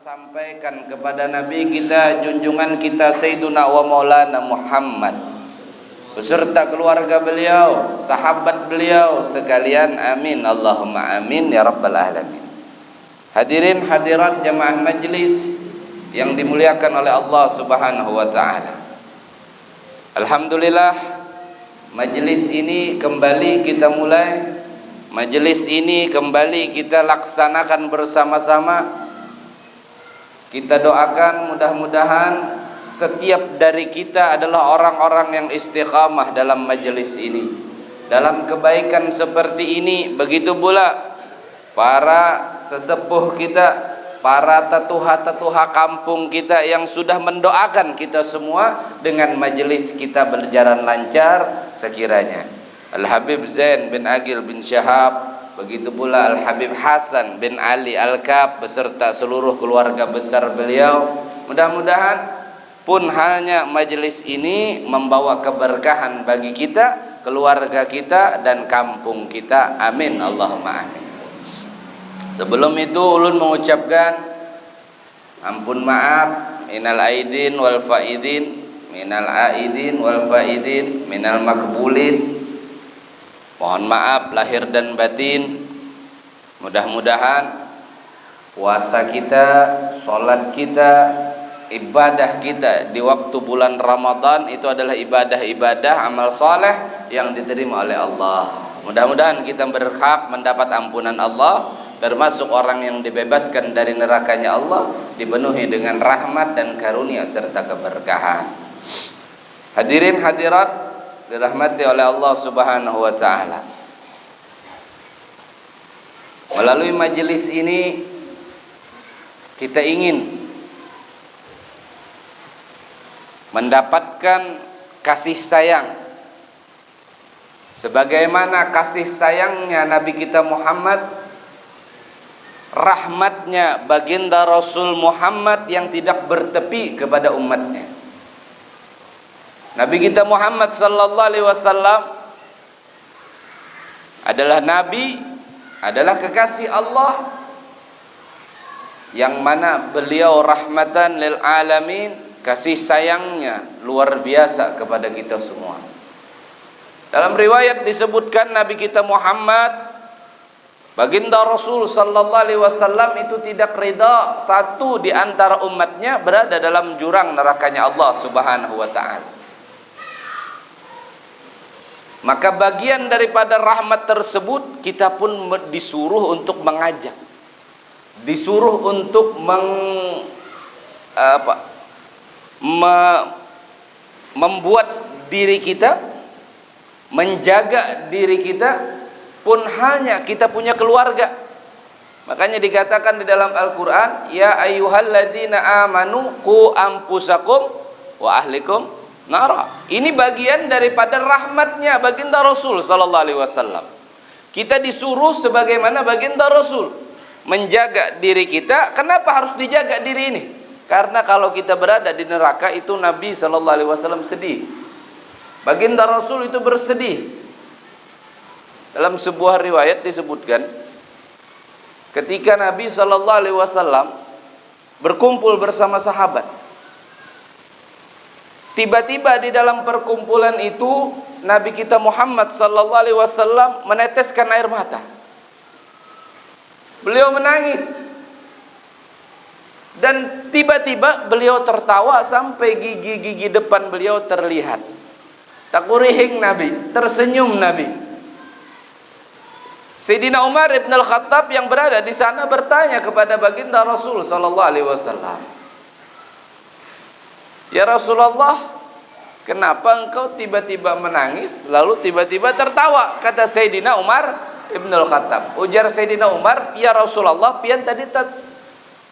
tersampaikan kepada Nabi kita, junjungan kita Sayyiduna wa Maulana Muhammad beserta keluarga beliau, sahabat beliau sekalian. Amin Allahumma amin ya rabbal alamin. Hadirin hadirat jamaah majlis yang dimuliakan oleh Allah Subhanahu wa taala. Alhamdulillah, majlis ini kembali kita mulai. Majlis ini kembali kita laksanakan bersama-sama. Kita doakan mudah-mudahan setiap dari kita adalah orang-orang yang istiqamah dalam majlis ini, dalam kebaikan seperti ini. Begitu pula para sesepuh kita, para tatuha-tatuha kampung kita yang sudah mendoakan kita semua dengan majlis kita berjalan lancar sekiranya. Al-Habib Zain bin Agil bin Syahab, begitu pula Al-Habib Hasan bin Ali Al-Kab beserta seluruh keluarga besar beliau. Mudah-mudahan pun hanya majlis ini membawa keberkahan bagi kita, keluarga kita dan kampung kita. Amin Allahumma amin. Sebelum itu ulun mengucapkan ampun maaf minal aidin wal faidin, minal aidin wal faidin, minal makbulin. Mohon maaf lahir dan batin. Mudah-mudahan puasa kita, sholat kita, ibadah kita di waktu bulan Ramadan itu adalah ibadah-ibadah amal soleh yang diterima oleh Allah. Mudah-mudahan kita berhak mendapat ampunan Allah, termasuk orang yang dibebaskan dari nerakanya Allah, dipenuhi dengan rahmat dan karunia serta keberkahan. Hadirin hadirat dirahmati oleh Allah Subhanahu wa taala. Melalui majelis ini kita ingin mendapatkan kasih sayang sebagaimana kasih sayangnya Nabi kita Muhammad, rahmatnya baginda Rasul Muhammad yang tidak bertepi kepada umatnya. Nabi kita Muhammad sallallahu alaihi wasallam adalah nabi, adalah kekasih Allah yang mana beliau rahmatan lil alamin, kasih sayangnya luar biasa kepada kita semua. Dalam riwayat disebutkan Nabi kita Muhammad, baginda Rasul sallallahu alaihi wasallam itu tidak ridha satu di antara umatnya berada dalam jurang nerakanya Allah Subhanahu wa taala. Maka bagian daripada rahmat tersebut kita pun disuruh untuk mengajak, disuruh untuk membuat diri kita, menjaga diri kita pun halnya kita punya keluarga. Makanya dikatakan di dalam Al-Quran, ya ayyuhalladzina amanu qu anfusakum wa ahlikum nara. Ini bagian daripada rahmatnya baginda Rasul sallallahu alaihi wasallam. Kita disuruh sebagaimana baginda Rasul menjaga diri kita. Kenapa harus dijaga diri ini? Karena kalau kita berada di neraka itu Nabi sallallahu alaihi wasallam sedih. Baginda Rasul itu bersedih. Dalam sebuah riwayat disebutkan ketika Nabi sallallahu alaihi wasallam berkumpul bersama sahabat, tiba-tiba di dalam perkumpulan itu Nabi kita Muhammad sallallahu alaihi wasallam meneteskan air mata. Beliau menangis. Dan tiba-tiba beliau tertawa sampai gigi-gigi depan beliau terlihat. Takurihing Nabi, tersenyum Nabi. Sayyidina Umar ibn al-Khattab yang berada di sana bertanya kepada baginda Rasul sallallahu alaihi wasallam, ya Rasulullah, kenapa engkau tiba-tiba menangis lalu tiba-tiba tertawa? Kata Sayyidina Umar ibn al-Khattab. Ujar Sayyidina Umar, ya Rasulullah, pian tadi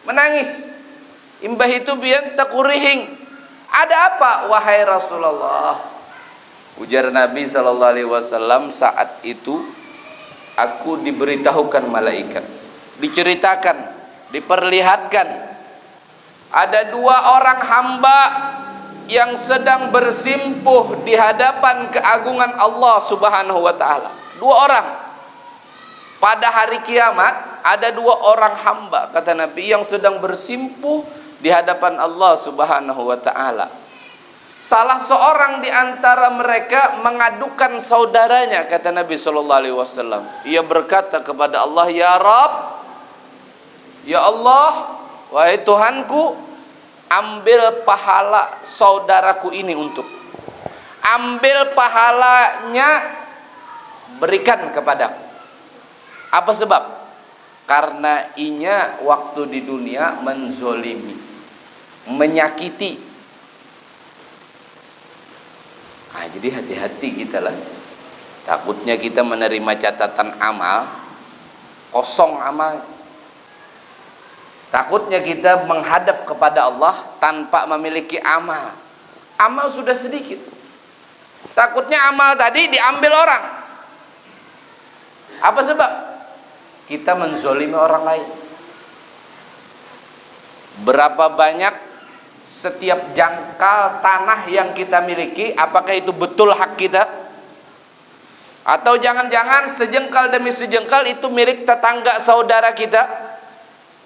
menangis, imbah itu pian takurihing. Ada apa wahai Rasulullah? Ujar Nabi sallallahu alaihi wasallam, saat itu aku diberitahukan malaikat, diceritakan, diperlihatkan ada dua orang hamba yang sedang bersimpuh di hadapan keagungan Allah Subhanahu wa taala. Dua orang pada hari kiamat ada dua orang hamba, kata Nabi, yang sedang bersimpuh di hadapan Allah Subhanahu wa ta'ala. Salah seorang di antara mereka mengadukan saudaranya, kata Nabi sallallahu alaihi wasallam. Ia berkata kepada Allah, "Ya Rabb, ya Allah, wahai Tuhanku, ambil pahala saudaraku ini untuk. Ambil pahalanya, berikan kepadaku." Apa sebab? Karena inya waktu di dunia menzolimi, menyakiti. Nah, jadi hati-hati kita lah. Takutnya kita menerima catatan amal, kosong amal. Takutnya kita menghadap kepada Allah tanpa memiliki amal. Amal sudah sedikit. Takutnya amal tadi diambil orang. Apa sebab? Kita menzolimi orang lain. Berapa banyak setiap jangkal tanah yang kita miliki, apakah itu betul hak kita? Atau jangan-jangan sejengkal demi sejengkal itu milik tetangga saudara kita,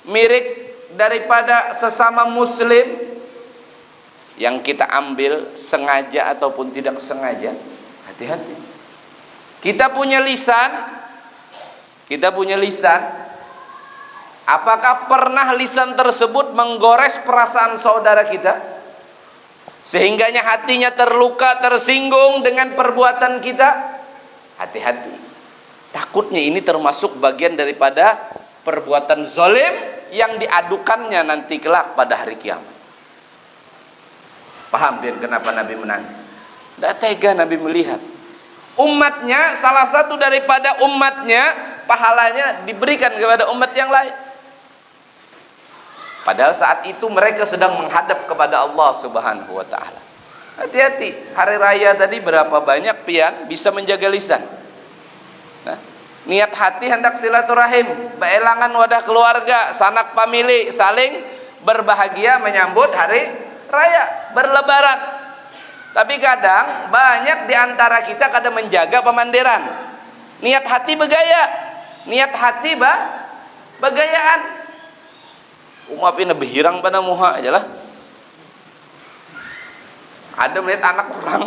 milik daripada sesama muslim, yang kita ambil sengaja ataupun tidak sengaja? Hati-hati. Kita punya lisan. Apakah pernah lisan tersebut menggores perasaan saudara kita, sehingganya hatinya terluka, tersinggung dengan perbuatan kita? Hati-hati. Takutnya ini termasuk bagian daripada perbuatan zalim yang diadukannya nanti kelak pada hari kiamat. Paham dia kenapa Nabi menangis? Tidak tega Nabi melihat umatnya, salah satu daripada umatnya, pahalanya diberikan kepada umat yang lain. Padahal saat itu mereka sedang menghadap kepada Allah Subhanahu wa ta'ala. Hati-hati. Hari raya tadi berapa banyak pian bisa menjaga lisan. Nah, niat hati hendak silaturahim, beelangan wadah keluarga, sanak famili, saling berbahagia menyambut hari raya, berlebaran. Tapi kadang banyak di antara kita kadang menjaga pemandiran. Niat hati begaya, niat hati begayaan. Umap ini behirang pada muha aja lah. Ada melihat anak orang,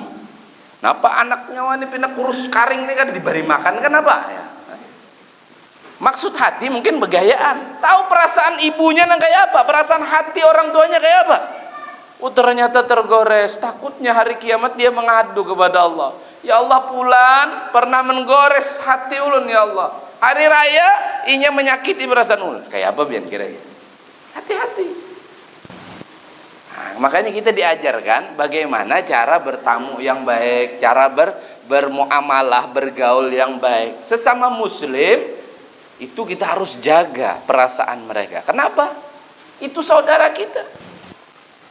kenapa anaknya wani pindah kurus karing ini kan diberi makan, kenapa? Ya. Maksud hati mungkin begayaan. Tahu perasaan ibunya nang kayak apa, perasaan hati orang tuanya kayak apa. Ternyata tergores. Takutnya hari kiamat dia mengadu kepada Allah. Ya Allah, pulan pernah menggores hati ulun ya Allah. Hari raya inya menyakiti perasaan ulun. Kayak apa biar kira-kira? Hati-hati. Nah, makanya kita diajarkan bagaimana cara bertamu yang baik, cara bermuamalah, bergaul yang baik. Sesama muslim itu kita harus jaga perasaan mereka. Kenapa? Itu saudara kita.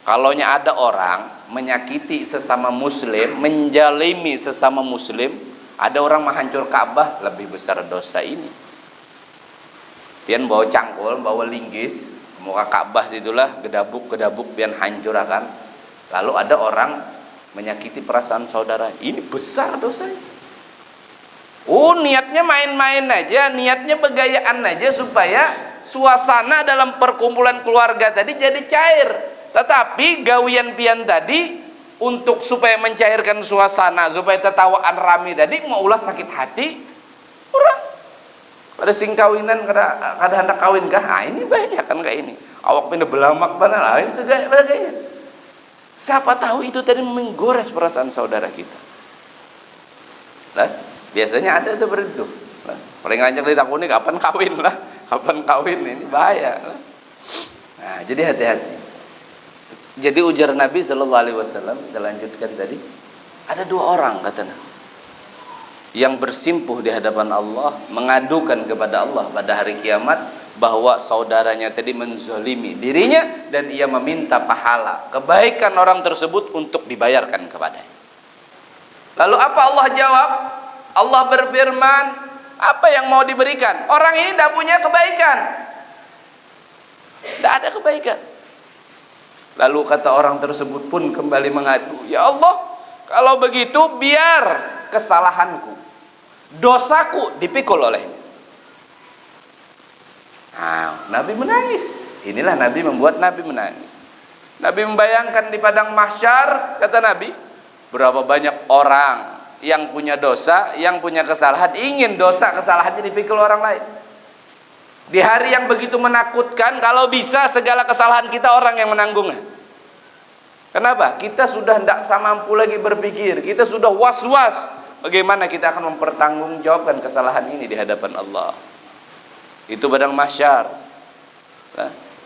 Kalaunya ada orang menyakiti sesama muslim, menjalimi sesama muslim, ada orang menghancur Ka'bah, lebih besar dosa ini. Pian bawa cangkul, bawa linggis, muka Ka'bah situlah, gedabuk pian hancurakan. Lalu ada orang menyakiti perasaan saudara, ini besar dosanya. Niatnya main-main aja, niatnya begayaan aja supaya suasana dalam perkumpulan keluarga tadi jadi cair. Tetapi gawian pian tadi untuk supaya mencairkan suasana, supaya tertawaan rame tadi, mau ulah sakit hati orang. Pada sing kawinan kada hendak kawin kah? Ini banyak kan kayak ini. Awak pindah belamak mana lain sebagainya. Siapa tahu itu tadi menggores perasaan saudara kita. Nah, biasanya ada seperti itu. Nah, paling lancar ditakuni kapan kawin lah, kapan kawin, ini bahaya. Nah, jadi hati-hati. Jadi ujar Nabi Sallallahu Alaihi Wasallam, kita lanjutkan tadi, ada dua orang katanya yang bersimpuh di hadapan Allah, mengadukan kepada Allah pada hari kiamat bahwa saudaranya tadi menzalimi dirinya dan ia meminta pahala kebaikan orang tersebut untuk dibayarkan kepadanya. Lalu apa Allah jawab? Allah berfirman, apa yang mau diberikan? Orang ini tidak punya kebaikan, tidak ada kebaikan. Lalu kata orang tersebut pun kembali mengadu, ya Allah, kalau begitu biar kesalahanku, dosaku dipikul olehnya. Nabi menangis. Inilah Nabi membuat Nabi menangis. Nabi membayangkan di padang mahsyar, kata Nabi, berapa banyak orang yang punya dosa, yang punya kesalahan, ingin dosa kesalahannya dipikul orang lain. Di hari yang begitu menakutkan, kalau bisa segala kesalahan kita orang yang menanggungnya. Kenapa? Kita sudah tidak mampu lagi berpikir, kita sudah was-was bagaimana kita akan mempertanggungjawabkan kesalahan ini di hadapan Allah. Itu padang mahsyar.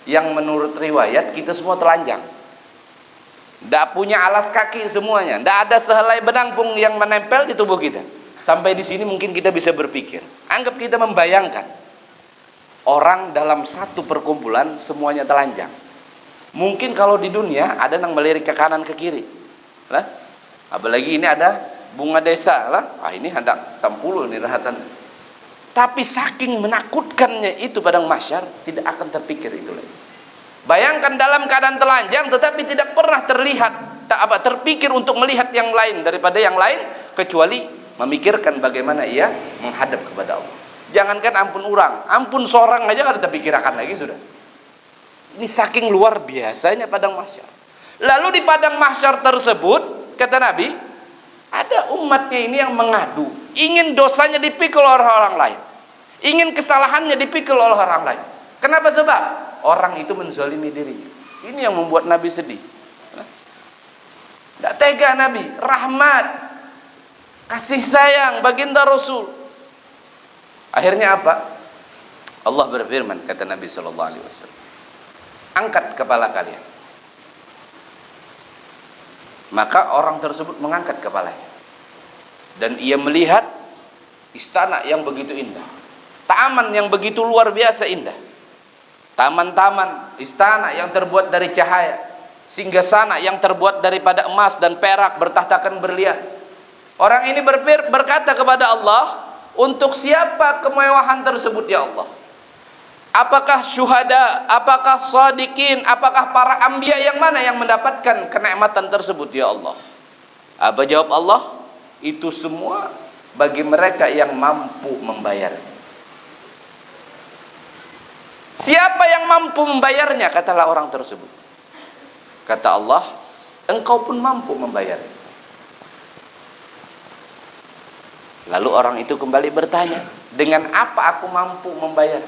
Yang menurut riwayat kita semua telanjang, tidak punya alas kaki semuanya, tidak ada sehelai benang pun yang menempel di tubuh kita. Sampai di sini mungkin kita bisa berpikir, anggap kita membayangkan orang dalam satu perkumpulan semuanya telanjang. Mungkin kalau di dunia ada yang melirik ke kanan ke kiri, lah. Apalagi ini ada bunga desa, lah. Ini hendak tampulu ini rahatan. Tapi saking menakutkannya itu padang mahsyar, tidak akan terpikir itu lagi. Bayangkan dalam keadaan telanjang tetapi tidak pernah terpikir untuk melihat yang lain daripada yang lain, kecuali memikirkan bagaimana ia menghadap kepada Allah. Jangankan ampun orang, ampun seorang aja ada terpikirkan lagi sudah. Ini saking luar biasanya padang mahsyar. Lalu di padang mahsyar tersebut, kata Nabi, ada umatnya ini yang mengadu, ingin dosanya dipikul oleh orang lain, ingin kesalahannya dipikul oleh orang lain. Kenapa? Sebab orang itu menzalimi dirinya. Ini yang membuat Nabi sedih. Tidak tega Nabi, rahmat, kasih sayang baginda Rasul. Akhirnya apa? Allah berfirman, kata Nabi SAW, angkat kepala kalian. Maka orang tersebut mengangkat kepalanya, dan ia melihat istana yang begitu indah, taman yang begitu luar biasa indah, taman-taman istana yang terbuat dari cahaya, singgasana yang terbuat daripada emas dan perak bertahtakan berlian. Orang ini berkata kepada Allah, untuk siapa kemewahan tersebut ya Allah? Apakah syuhada, apakah shadiqin, apakah para anbiya yang mana yang mendapatkan kenikmatan tersebut ya Allah? Apa jawab Allah? Itu semua bagi mereka yang mampu membayar. Siapa yang mampu membayarnya? Katalah orang tersebut. Kata Allah, engkau pun mampu membayar. Lalu orang itu kembali bertanya, dengan apa aku mampu membayar?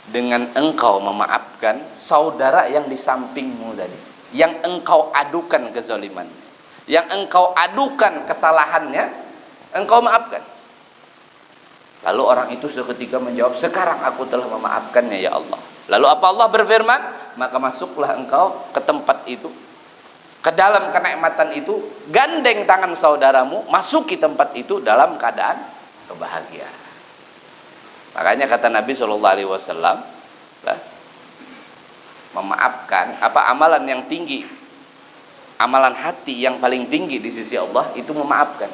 Dengan engkau memaafkan saudara yang di sampingmu tadi, yang engkau adukan kezalimannya, yang engkau adukan kesalahannya, engkau maafkan. Lalu orang itu seketika menjawab, sekarang aku telah memaafkannya ya Allah. Lalu apa Allah berfirman? Maka masuklah engkau ke tempat itu, ke dalam kenikmatan itu, gandeng tangan saudaramu, masuki tempat itu dalam keadaan kebahagiaan. Makanya kata Nabi SAW, memaafkan, amalan yang tinggi, amalan hati yang paling tinggi di sisi Allah itu memaafkan.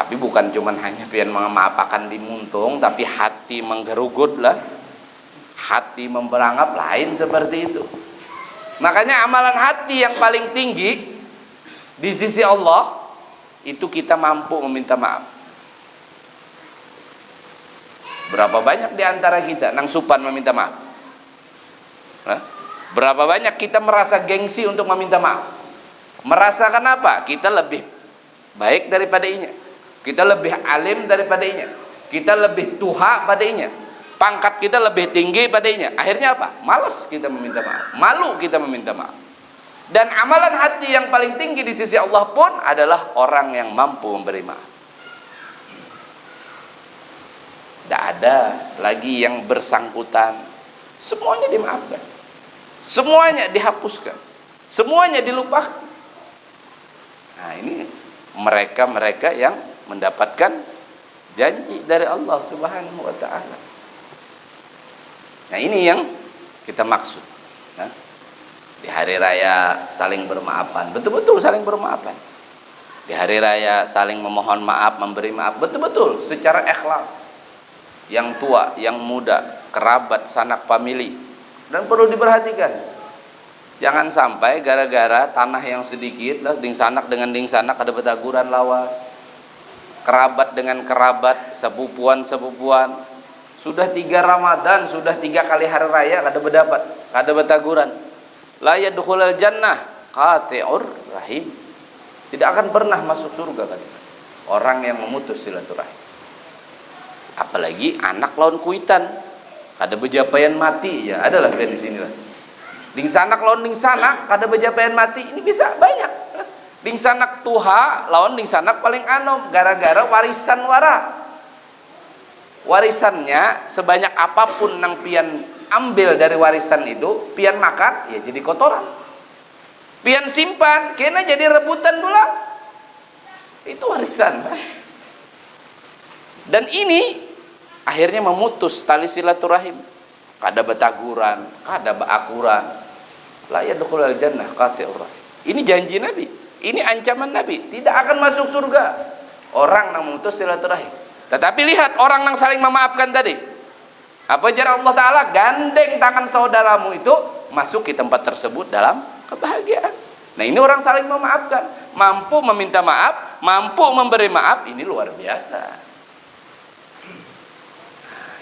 Tapi bukan cuman hanya pian memaafkan di muntung, tapi hati menggerugut lah, hati memberangap, lain seperti itu. Makanya amalan hati yang paling tinggi di sisi Allah itu kita mampu meminta maaf. Berapa banyak di antara kita nang supan meminta maaf? Berapa banyak kita merasa gengsi untuk meminta maaf? Merasakan apa? Kita lebih baik daripada inya, kita lebih alim daripada inya, kita lebih tuha pada inya, pangkat kita lebih tinggi pada inya. Akhirnya apa? Malas kita meminta maaf, malu kita meminta maaf. Dan amalan hati yang paling tinggi di sisi Allah pun adalah orang yang mampu memberi maaf. Tidak ada lagi yang bersangkutan, semuanya dimaafkan, semuanya dihapuskan, semuanya dilupakan. Nah, ini mereka-mereka yang mendapatkan janji dari Allah Subhanahu wa ta'ala. Nah, ini yang kita maksud. Nah, di hari raya saling bermaafan, betul-betul saling bermaafan. Di hari raya saling memohon maaf, memberi maaf, betul-betul secara ikhlas. Yang tua, yang muda, kerabat, sanak famili. Dan perlu diperhatikan, jangan sampai gara-gara tanah yang sedikit, ding sanak dengan ding sanak ada betaguran lawas, kerabat dengan kerabat, sepupuan-sepupuan, Sudah 3 Ramadan, sudah 3 kali hari raya kada berdapat, kada betaguran. La yadkhulul jannah qati'ur rahim. Tidak akan pernah masuk surga kan orang yang memutus silaturahim. Apalagi anak lawan kuitan, kada bejapaian mati ya, adalah di sini lah. Ding sanak lawan ding sanak kada bejapaian mati, ini bisa banyak. Ding sanak tuha lawan ding sanak paling anom gara-gara warisan wara. Warisannya sebanyak apapun nang pian ambil dari warisan itu, pian makan ya jadi kotoran. Pian simpan kena jadi rebutan pula. Itu warisan. Dan ini akhirnya memutus tali silaturahim. Kada betaguran, kada baakuran. La yadkhulul jannah qati'ur rahim. Ini janji Nabi, ini ancaman Nabi, tidak akan masuk surga orang yang memutus silaturahim. Tetapi lihat orang yang saling memaafkan tadi. Apa jar Allah Ta'ala? Gandeng tangan saudaramu itu masuk ke tempat tersebut dalam kebahagiaan. Nah, ini orang saling memaafkan, mampu meminta maaf, mampu memberi maaf, ini luar biasa.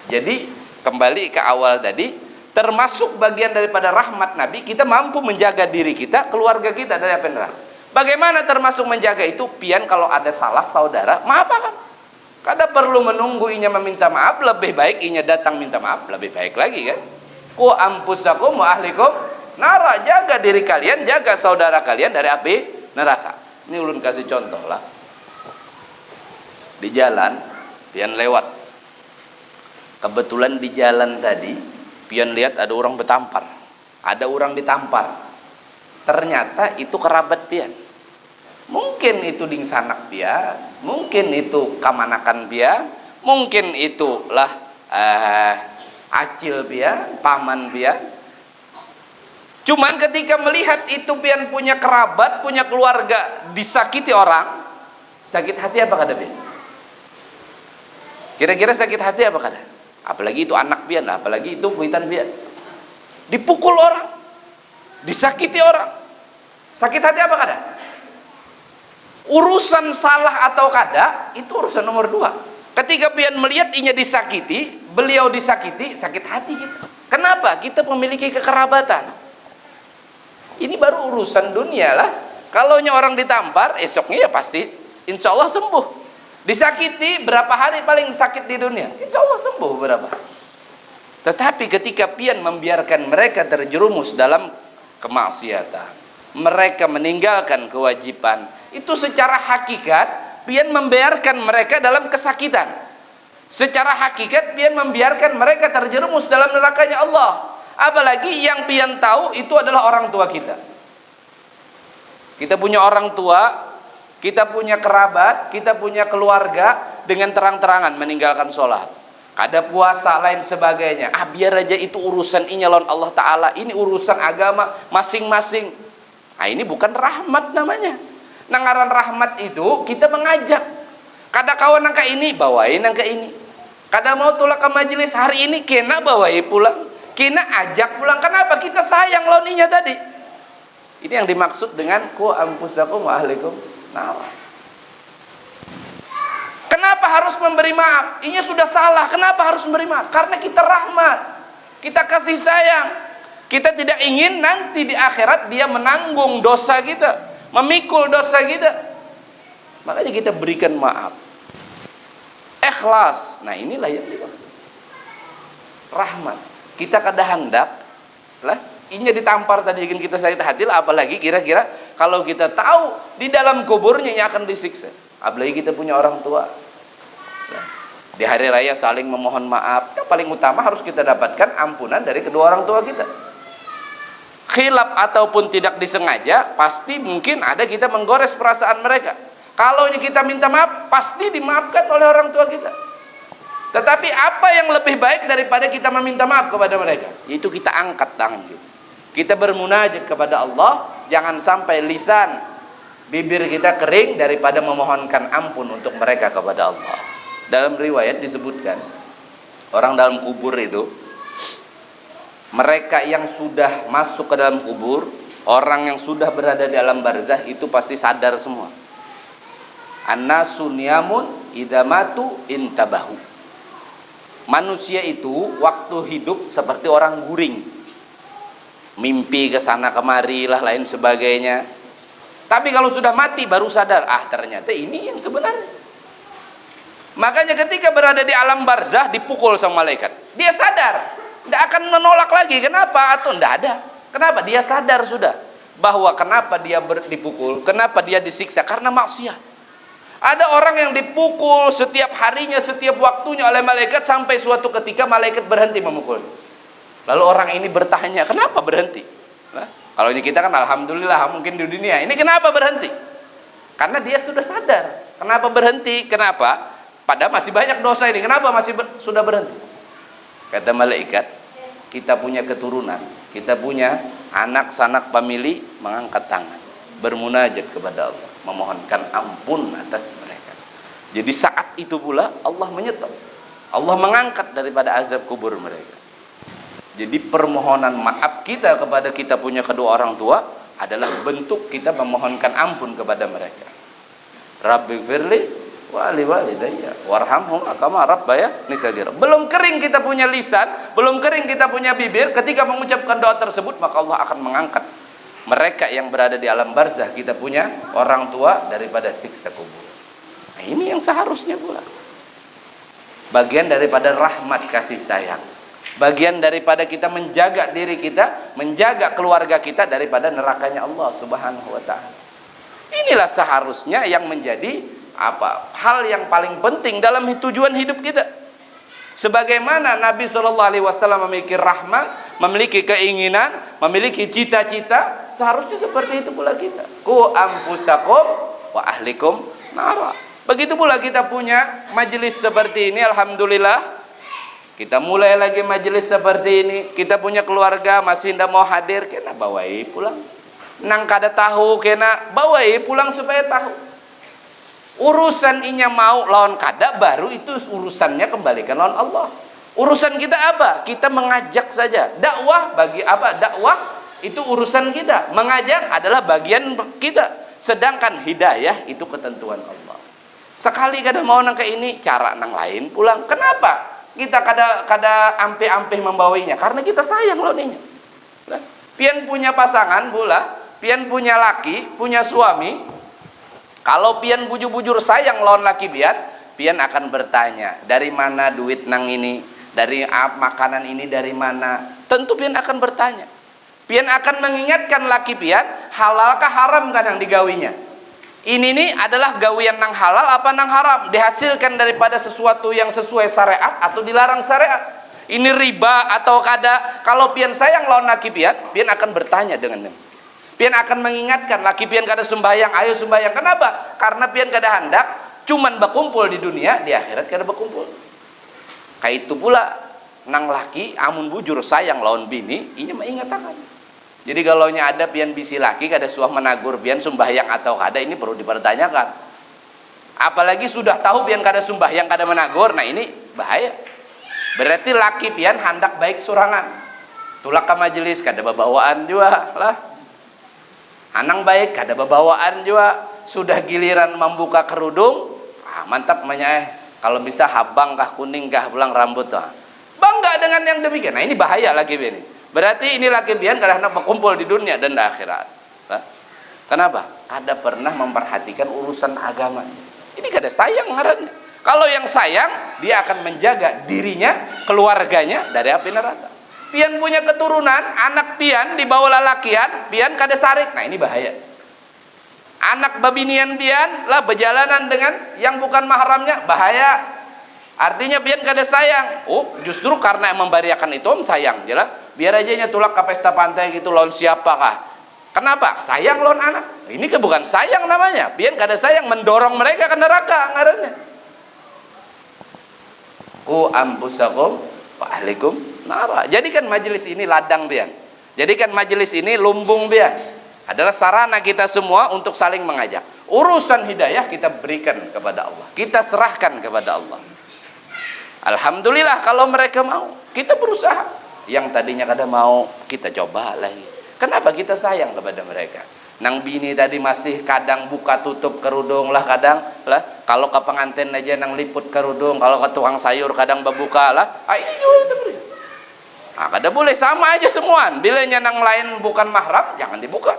Jadi kembali ke awal tadi, termasuk bagian daripada rahmat Nabi, kita mampu menjaga diri kita, keluarga kita dari api neraka. Bagaimana termasuk menjaga itu? Pian kalau ada salah saudara, maafkan. Kada perlu menunggu inya meminta maaf, lebih baik inya datang minta maaf, lebih baik lagi kan. Ku ampusakum wa ahlikum nara, jaga diri kalian, jaga saudara kalian dari api neraka. Ini ulun kasih contoh lah. Di jalan, pian lewat. Kebetulan di jalan tadi, pian lihat ada orang bertampar. Ada orang ditampar. Ternyata itu kerabat pian. Mungkin itu ding sanak pian, mungkin itu kamanakan pian, mungkin itulah acil pian, paman pian. Cuman ketika melihat itu pian punya kerabat, punya keluarga disakiti orang, sakit hati apa kada pian? Kira-kira sakit hati apa kada? Apalagi itu anak pian, apalagi itu kuitan pian. Dipukul orang, disakiti orang, sakit hati apa kada? Urusan salah atau kada itu urusan nomor 2. Ketika pian melihat inya disakiti, beliau disakiti, sakit hati kita. Kenapa? Kita memiliki kekerabatan. Ini baru urusan dunia lah. Kalau orang ditampar, esoknya ya pasti insya Allah sembuh. Disakiti berapa hari paling sakit di dunia? Insya Allah sembuh berapa. Tetapi ketika pian membiarkan mereka terjerumus dalam kemaksiatan, mereka meninggalkan kewajiban, itu secara hakikat pian membiarkan mereka dalam kesakitan. Secara hakikat pian membiarkan mereka terjerumus dalam nerakanya Allah. Apalagi yang pian tahu itu adalah orang tua kita. Kita punya orang tua, kita punya kerabat, kita punya keluarga, dengan terang-terangan meninggalkan sholat, kada puasa lain sebagainya. Biar aja itu urusan inyalon Allah Ta'ala, ini urusan agama masing-masing. Ini bukan rahmat namanya. Nangaran rahmat itu kita mengajak. Kada kawan nangka ini, bawain nangka ini. Kada mau tulak ke majelis hari ini, kena bawain pulang, kena ajak pulang. Kenapa? Kita sayang launinya tadi. Ini yang dimaksud dengan ku ampusakum wa ahlikum nara. Kenapa harus memberi maaf? Ini sudah salah. Kenapa harus memberi maaf? Karena kita rahmat, kita kasih sayang. Kita tidak ingin nanti di akhirat dia menanggung dosa kita, memikul dosa kita. Makanya kita berikan maaf, ikhlas. Nah, inilah yang dimaksud rahmat. Kita kada hendak lah ini ditampar tadi ingin kita sakit hati lah, apalagi kira-kira kalau kita tahu di dalam kuburnya yang akan disiksa. Apalagi kita punya orang tua. Nah, di hari raya saling memohon maaf. Yang paling utama harus kita dapatkan ampunan dari kedua orang tua kita. Khilaf ataupun tidak disengaja, pasti mungkin ada kita menggores perasaan mereka. Kalau kita minta maaf, pasti dimaafkan oleh orang tua kita. Tetapi apa yang lebih baik daripada kita meminta maaf kepada mereka? Itu kita angkat tangan kita. Kita bermunajat kepada Allah, jangan sampai lisan bibir kita kering daripada memohonkan ampun untuk mereka kepada Allah. Dalam riwayat disebutkan, orang dalam kubur itu, mereka yang sudah masuk ke dalam kubur, orang yang sudah berada di alam barzah itu pasti sadar semua. An-nasu niyamun idza matu intabahu. Manusia itu waktu hidup seperti orang guring, mimpi ke sana kemari lah lain sebagainya. Tapi kalau sudah mati baru sadar, ternyata ini yang sebenarnya. Makanya ketika berada di alam barzah dipukul sama malaikat, dia sadar, tidak akan menolak lagi. Kenapa? Atau tidak ada. Kenapa? Dia sadar sudah bahwa kenapa dia dipukul, kenapa dia disiksa, karena maksiat. Ada orang yang dipukul setiap harinya, setiap waktunya oleh malaikat, sampai suatu ketika malaikat berhenti memukul. Lalu orang ini bertanya, kenapa berhenti? Nah, kalau ini kita kan alhamdulillah mungkin di dunia, ini kenapa berhenti? Karena dia sudah sadar. Kenapa berhenti? Kenapa? Padahal masih banyak dosa ini, kenapa masih sudah berhenti? Kata malaikat, kita punya keturunan, kita punya anak sanak famili, mengangkat tangan, bermunajat kepada Allah, memohonkan ampun atas mereka. Jadi saat itu pula Allah menyetop, Allah mengangkat daripada azab kubur mereka. Jadi permohonan maaf kita kepada kita punya kedua orang tua adalah bentuk kita memohonkan ampun kepada mereka. Rabbighfirli wa li walidayya warhamhum kama rabbayani shaghira. Belum kering kita punya lisan, belum kering kita punya bibir, ketika mengucapkan doa tersebut maka Allah akan mengangkat mereka yang berada di alam barzah, kita punya orang tua, daripada siksa kubur. Nah, ini yang seharusnya pula bagian daripada rahmat kasih sayang, bagian daripada kita menjaga diri kita, menjaga keluarga kita daripada nerakanya Allah Subhanahu wa ta'ala. Inilah seharusnya yang menjadi hal yang paling penting dalam tujuan hidup kita. Sebagaimana Nabi SAW memiliki rahmat, memiliki keinginan, memiliki cita-cita, seharusnya seperti itu pula kita. Qu anfusakum wa ahlikum nara. Begitu pula kita punya majelis seperti ini, alhamdulillah. Kita mulai lagi majelis seperti ini. Kita punya keluarga masih tidak mau hadir, kena bawai pulang. Nang kada tahu kena bawai pulang supaya tahu. Urusan inya mau lawan kada, baru itu urusannya kembalikan lawan Allah. Urusan kita apa? Kita mengajak saja. Dakwah bagi apa? Dakwah itu urusan kita. Mengajak adalah bagian kita. Sedangkan hidayah itu ketentuan Allah. Sekali kada mau nang ke ini, cara nang lain pulang. Kenapa? Kita kada ampe-ampe membawainya, karena kita sayang lawan inya. Pian punya pasangan pula, pian punya laki, punya suami. Kalau pian bujur-bujur sayang lawan laki pian akan bertanya, dari mana duit nang ini, dari makanan ini dari mana? Tentu pian akan bertanya. Pian akan mengingatkan laki pian, halalkah haram kan yang digawinya? Ini nih adalah gawian nang halal apa nang haram? Dihasilkan daripada sesuatu yang sesuai syariat atau dilarang syariat? Ini riba atau kada? Kalau pian sayang lawan laki pian akan bertanya dengan pian akan mengingatkan laki pian kada sembahyang, ayo sembahyang. Kenapa? Karena pian kada hendak cuman berkumpul di dunia, di akhirat kada berkumpul. Kayak itu pula nang laki amun bujur sayang lawan bini, ini mengingatkan. Jadi kalau ada pian bisi laki kada suah menagur pian sembahyang atau kada, ini perlu dipertanyakan. Apalagi sudah tahu pian kada sembahyang, kada menagur, nah ini bahaya. Berarti laki pian hendak baik surangan. Tulak ke majelis kada babawaan juga lah. Anang baik, kada babawaan juga. Sudah giliran membuka kerudung, mantap namanya. Kalau bisa habang kah, kuning kah, pulang rambut tuh. Bangga dengan yang demikian. Nah ini bahaya laki pian. Berarti ini laki pian kada hendak berkumpul di dunia dan di akhirat. Kenapa? Kada pernah memperhatikan urusan agama. Ini kada sayang ngarannya. Kalau yang sayang, dia akan menjaga dirinya, keluarganya dari api neraka. Pian punya keturunan, anak pian dibawa lalakian, pian kada sarik. Nah ini bahaya. Anak babinian pian lah berjalanan dengan yang bukan mahramnya, bahaya. Artinya pian kada sayang. Oh, justru karena membariakan itu sayang, jelas. Biar aja nya tulak ke pesta pantai gitu lawan siapakah? Kenapa? Sayang lawan anak. Ini kan bukan sayang namanya. Pian kada sayang, mendorong mereka ke neraka ngarannya. Qu anfusakum wa ahlikum nara. Jadikan majelis ini ladang pian. Jadikan majelis ini lumbung pian. Adalah sarana kita semua untuk saling mengajak. Urusan hidayah kita berikan kepada Allah. Kita serahkan kepada Allah. Alhamdulillah kalau mereka mau, kita berusaha. Yang tadinya kada mau, kita coba lagi. Kenapa kita sayang kepada mereka? Nang bini tadi masih kadang buka tutup kerudung lah, kadang lah. Kalau ke pengantin aja nang liput kerudung, kalau ke tukang sayur kadang berbuka lah. Ini juga itu. Kada boleh, sama aja semua. Bilanya nang lain bukan mahram, jangan dibuka.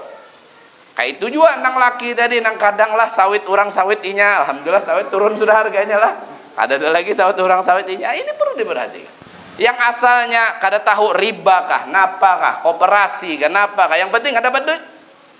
Kayak itu juga nang laki tadi, nang kadang lah sawit orang sawit inya, alhamdulillah sawit turun sudah harganya lah. Ada lagi sawit orang sawit inya, ini perlu diperhatikan. Yang asalnya kada tahu riba kah, napa kah, koperasi kah, napa kah, yang penting ada dapat duit.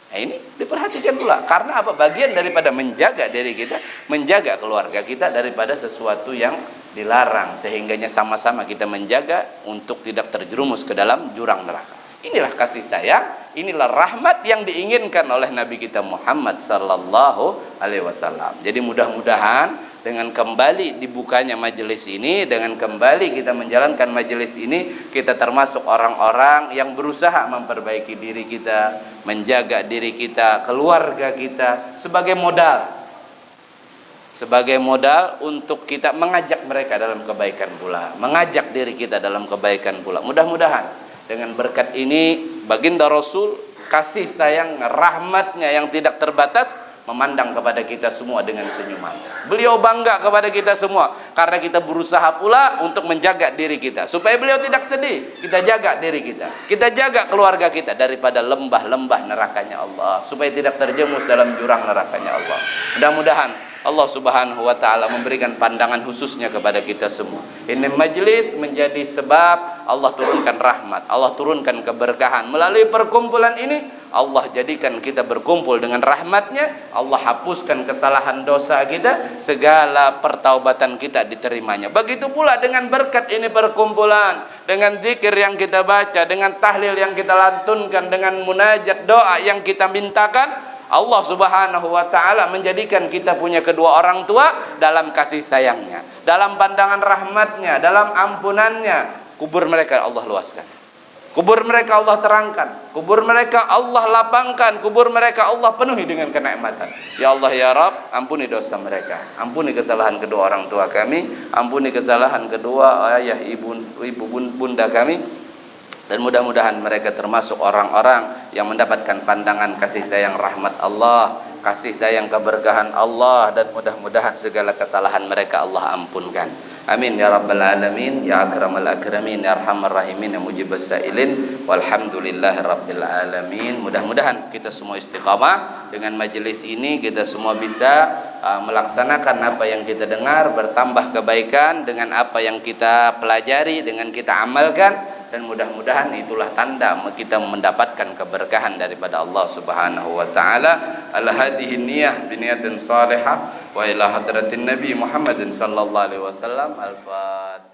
Nah, ini diperhatikan pula, karena apa? Bagian daripada menjaga diri kita, menjaga keluarga kita daripada sesuatu yang dilarang, sehingganya sama-sama kita menjaga untuk tidak terjerumus ke dalam jurang neraka. Inilah kasih sayang, inilah rahmat yang diinginkan oleh Nabi kita Muhammad sallallahu alaihi wasallam. Jadi mudah-mudahan dengan kembali dibukanya majelis ini, dengan kembali kita menjalankan majelis ini, kita termasuk orang-orang yang berusaha memperbaiki diri kita, menjaga diri kita, keluarga kita sebagai modal. Sebagai modal untuk kita mengajak mereka dalam kebaikan pula, mengajak diri kita dalam kebaikan pula. Mudah-mudahan dengan berkat ini baginda Rasul kasih sayang rahmatnya yang tidak terbatas memandang kepada kita semua dengan senyuman. Beliau bangga kepada kita semua karena kita berusaha pula untuk menjaga diri kita supaya beliau tidak sedih. Kita jaga diri kita, kita jaga keluarga kita daripada lembah-lembah nerakanya Allah, supaya tidak terjerumus dalam jurang nerakanya Allah. Mudah-mudahan Allah subhanahu wa ta'ala memberikan pandangan khususnya kepada kita semua. Ini majlis menjadi sebab Allah turunkan rahmat, Allah turunkan keberkahan. Melalui perkumpulan ini Allah jadikan kita berkumpul dengan rahmatnya. Allah hapuskan kesalahan dosa kita, segala pertaubatan kita diterimanya. Begitu pula dengan berkat ini perkumpulan, dengan zikir yang kita baca, dengan tahlil yang kita lantunkan, dengan munajat doa yang kita mintakan, Allah subhanahu wa ta'ala menjadikan kita punya kedua orang tua dalam kasih sayangnya, dalam pandangan rahmatnya, dalam ampunannya. Kubur mereka Allah luaskan, kubur mereka Allah terangkan, kubur mereka Allah lapangkan, kubur mereka Allah penuhi dengan kenikmatan. Ya Allah ya Rabb, ampuni dosa mereka, ampuni kesalahan kedua orang tua kami, ampuni kesalahan kedua ayah ibu bunda kami. Dan mudah-mudahan mereka termasuk orang-orang yang mendapatkan pandangan kasih sayang rahmat Allah, kasih sayang keberkahan Allah, dan mudah-mudahan segala kesalahan mereka Allah ampunkan. Amin ya rabbal alamin, ya akramal akramin, ya arhamar rahimin, ya mujibas sailin, walhamdulillahi rabbil alamin. Mudah-mudahan kita semua istiqamah dengan majelis ini, kita semua bisa melaksanakan apa yang kita dengar, bertambah kebaikan dengan apa yang kita pelajari, dengan kita amalkan. Dan mudah-mudahan itulah tanda kita mendapatkan keberkahan daripada Allah subhanahu wa ta'ala. Al-hadihi niyah biniyatin salihah wa ila hadratin Nabi Muhammadin sallallahu alaihi wasallam. Al-Fatihah.